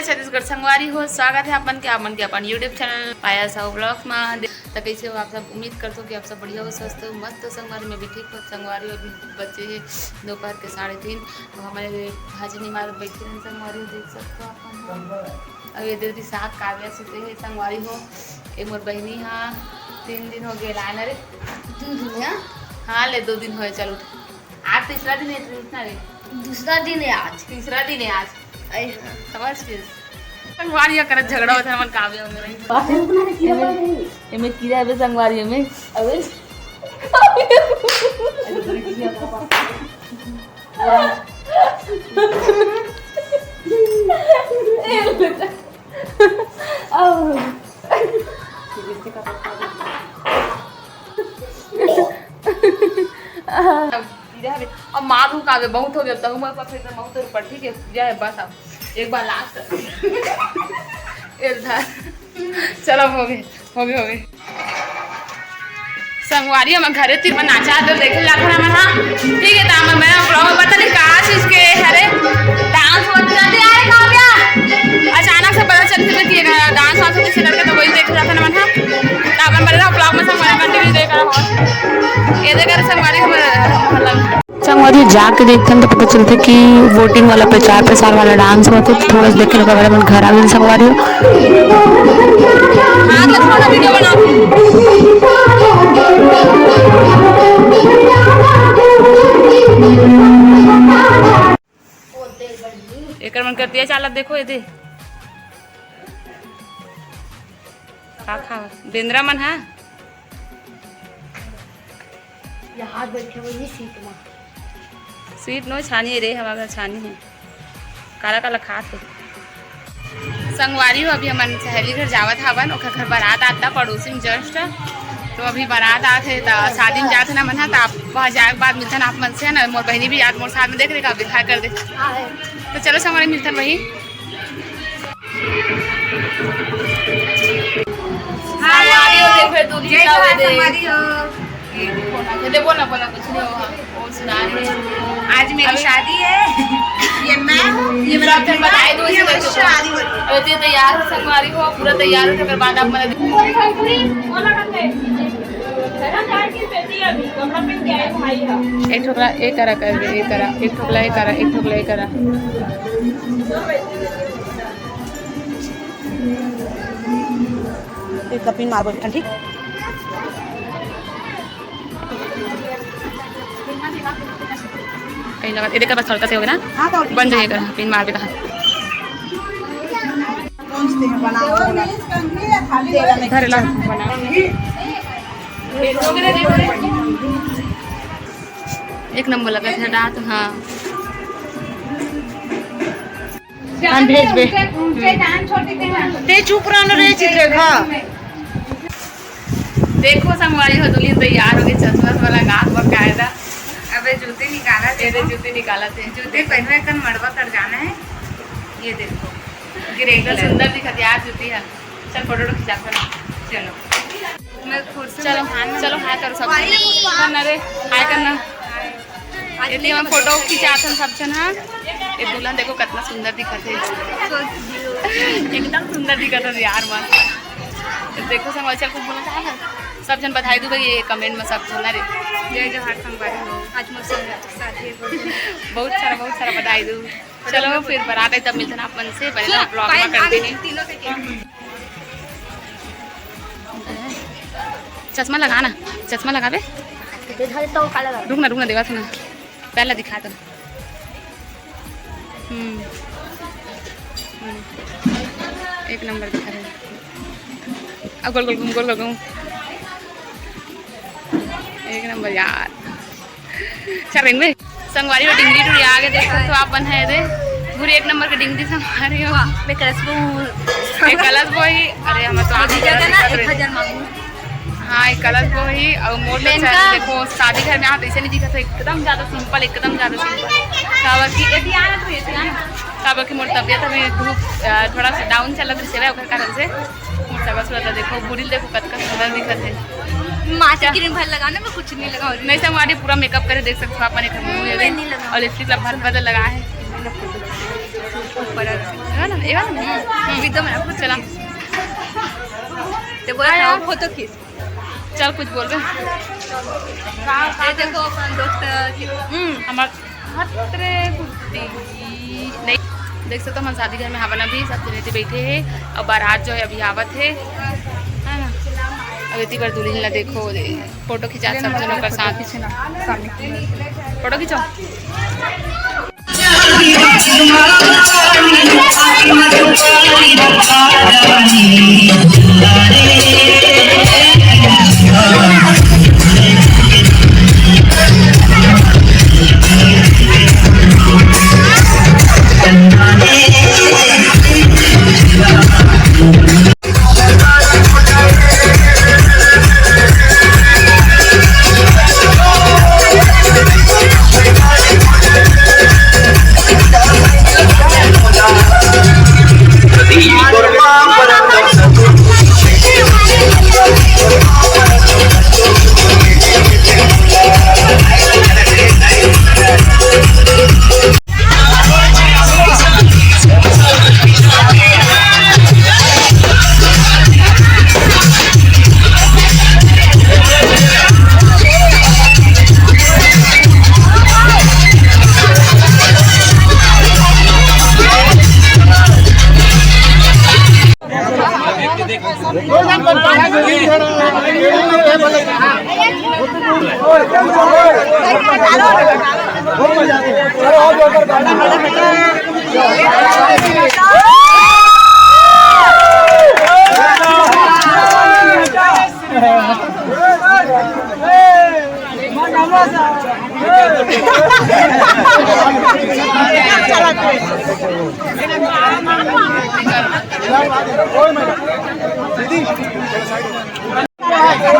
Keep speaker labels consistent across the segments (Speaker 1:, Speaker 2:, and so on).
Speaker 1: छत्तीसगढ़ संगवारी हो, स्वागत है अपन के अपन यूट्यूब चैनल पाया साहू ब्लॉग्स में। तो कैसे हो आप सब? उम्मीद करते हो कि आप सब बढ़िया हो, स्वस्थ हो, मस्त हो। संगवारी में भी ठीक हो। संगवारी अभी बच्चे हैं दोपहर के 3:30। तो हमारे भाजी नहीं मार बैठे हैं संगवारी हो, देख सकते हो आप। अब ये दीदी साथ काव्या सुते है संगवारी हो। एक मोर बहनी हाँ 3 दिन हो गए लाइन। अरे 2 दिन हाँ ले 2 दिन हो चलो। आज तीसरा दिन है, इतना रे
Speaker 2: दूसरा दिन है आज,
Speaker 1: तीसरा दिन है आज। समझ के संगवारी कर झगड़ा होता है मन काव्य में। एमे कीड़ा है संगवारी में। अबे अब मारू काव्य बहुत हो गया तब मैं फिर बहुत ऊपर ठीक है पूजा है बस। अब एक बार लास्ट इधर चलो हो गए संगवारी हम घरे तीर में नाचा तो देखे जाकर हम हां ठीक है। तो मैं ब्लॉग पता नहीं कहां चीज के हरे डांस होते जाते यार काव्या अचानक से पता चलते थे कि डांस वांस होते चल के तो वही देखे जाते ना हां। तो अपन बड़े ब्लॉग में संगवारी कंटिन्यू देख रहा हूं। ये देकर संगवारी हम
Speaker 3: संगवारी जाके देखते हैं तो पता चलता है कि वोटिंग वाला प्रचार प्रसार वाला डांस हुआ तो थोड़ा सा देखने के बाद मन घर आ गए संगवारी।
Speaker 1: हां तो थोड़ा वीडियो बनाओ। एक मन करती है चालत देखो ये दे खा बेंद्रा मन है
Speaker 2: यहाँ बैठे हुए
Speaker 1: स्वीट नो छानी रे हमारा छानी है काला काला खात है। संगवारी हो अभी हमारे सहेली घर जावत हवन ओखर घर बारात आता पड़ोसी में जस्ट। तो अभी बारात आते तो शादी में जाते ना मन है तो आप वहाँ जाए के बाद मिलते आप मन से है ना। मोर बहनी भी याद मोर साथ में देख रहे आप दिखा कर दे। तो चलो संगवारी मिलते वही। बोला कुछ नहीं हो सुना रही है। आज मेरी शादी है। ये मेरा फिर बताए दो शादी होती तैयार हो संगवारी हो पूरा तैयार हो फिर बाद आप मैंने एक ठोकला एक करा कर एक करा एक ठोकला एक करा एक ठोकला एक करा
Speaker 4: एक पिन मार बोल ठीक
Speaker 1: कहीं लगा ये देखा बस हल्का से हो गया ना बन जाएगा पिन मार के कहा घर ला बना एक नंबर लगा था डांस। हाँ हम भेज बे
Speaker 4: ते चुप रहना रे चित्ररेखा।
Speaker 1: देखो संगवारी हो दुल्हन तैयार हो गई चश्मा वाला गाँव बकायदा।
Speaker 5: अबे जूते निकाला
Speaker 1: तेरे जूते निकाला थे
Speaker 5: जूते पहनवे कन मड़वा कर जाना है। ये देखो
Speaker 1: गिरेगा सुंदर दिखती यार जूती है। चल फोटो खिंचा कर
Speaker 5: चलो मैं खुद से
Speaker 1: चलो हाय करो सब करना रे हाय करना इतनी हम फोटो खिंचाते हैं सब जन। हाँ ये दुल्हन देखो कितना सुंदर दिखत है एकदम सुंदर दिखत है यार मन। देखो संगवारी चल कुछ बोलना चाहे सब जन बधाई दूंगा ये कमेंट में सब जन रे
Speaker 5: जय जोहार संगवारी हो। आज मुझसे शादी
Speaker 1: बहुत सारा बधाई दूँ। चलो फिर बारात है तब मिलते हैं अपन से ब्लॉग में कंटिन्यू। चश्मा लगाना चश्मा लगा बे रुकना देवा था ना पहले दिखा दो। एक नंबर दिखा रहे अब गोल घूम एक नंबर यार। चल में संगवारी और डिंगरी टूरी आगे देख सकते हो अपन है दे पूरी एक नंबर का डिंगरी संगवारी हो। एक कलश वो ही अरे हम तो हाँ एक कलश वो ही और मोर देखो शादी घर में आप ऐसे नहीं दिखा था एकदम ज़्यादा सिंपल काबर की मोर तबियत अभी धूप थोड़ा सा डाउन चल रहा है ओकर कारण से मोर तबियत थोड़ा देखो बुरी देखो कतका सुंदर दिखत है।
Speaker 2: माथा क्रीम भर लगाना मैं कुछ नहीं लगा
Speaker 1: नहीं संगवारी पूरा मेकअप करे देख सकते हो अपन और लिपस्टिक भर लगा है
Speaker 2: एकदम
Speaker 1: चला
Speaker 2: तो बोला फोटो खींच।
Speaker 1: चल कुछ बोल रहे
Speaker 2: ये देखो अपन दोस्त
Speaker 1: हमार हतरे कुत्ती नहीं देख सकते हो हम शादी घर में हवन अभी सब जने बैठे हैं और बारात जो है अभी आवत है ना। अब इतनी बार दुल्हन ला देखो फोटो खिंचा सब जनों का साथ फोटो खिंचो।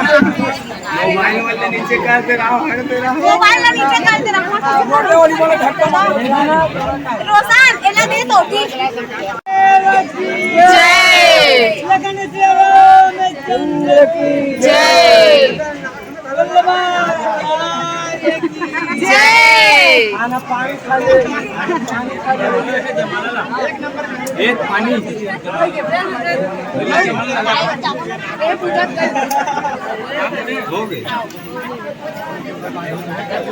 Speaker 6: मोबाइल वाले नीचे करते रहो हटते रहो
Speaker 4: मोबाइल ला नीचे करते रहो
Speaker 6: मोटे वाली वाला धक्का मार
Speaker 4: रोशन एला दे तो ठीक
Speaker 1: जय
Speaker 6: लगन सेवा में चंद्र की
Speaker 1: जय जय
Speaker 6: खाना पानी खा ले एक पानी हो गए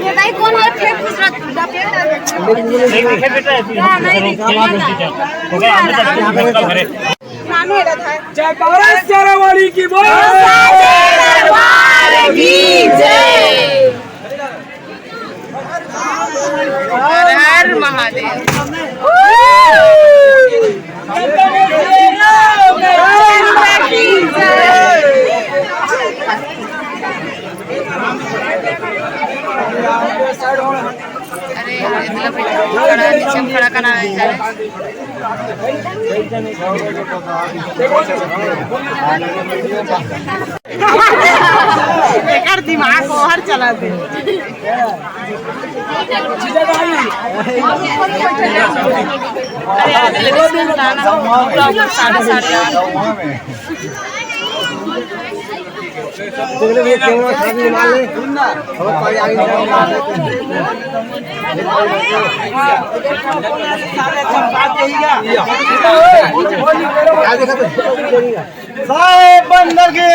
Speaker 4: ये भाई कौन है फेंक दूसरा फेंक नानू एला था
Speaker 6: जयकारा शेरावाली की बोल
Speaker 1: हर हर महादेव। अरे मतलब खड़ा नीचे खड़ा करना है
Speaker 4: दिमाग को हर चलाते
Speaker 6: साहेब बंदर के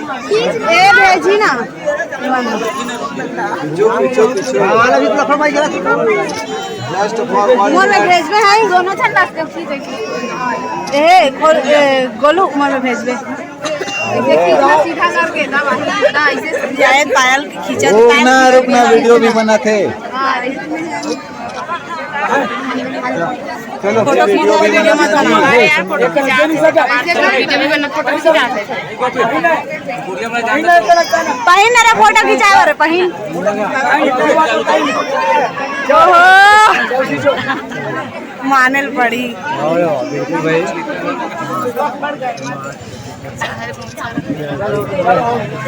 Speaker 4: भेजी ना मोर में भेजबे है दोनों ठंडा ए गोलू मोर में भेजबे देखिए सीधा करके ना ऐसे जायद पायल खींचा
Speaker 6: रुकना रुकना वीडियो भी बना थे चलो वीडियो भी
Speaker 4: पहिन मेरा फोटो खिंचाओ रे पहिन मानेल पड़ी
Speaker 6: बिल्कुल भाई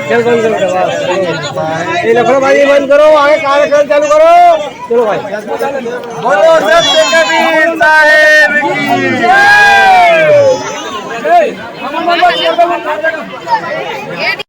Speaker 6: चल बंद करो ये लफड़ा भाई बंद करो आगे कार्यक्रम चालू करो चलो भाई बोलो सत्य कबीर साहेब की जय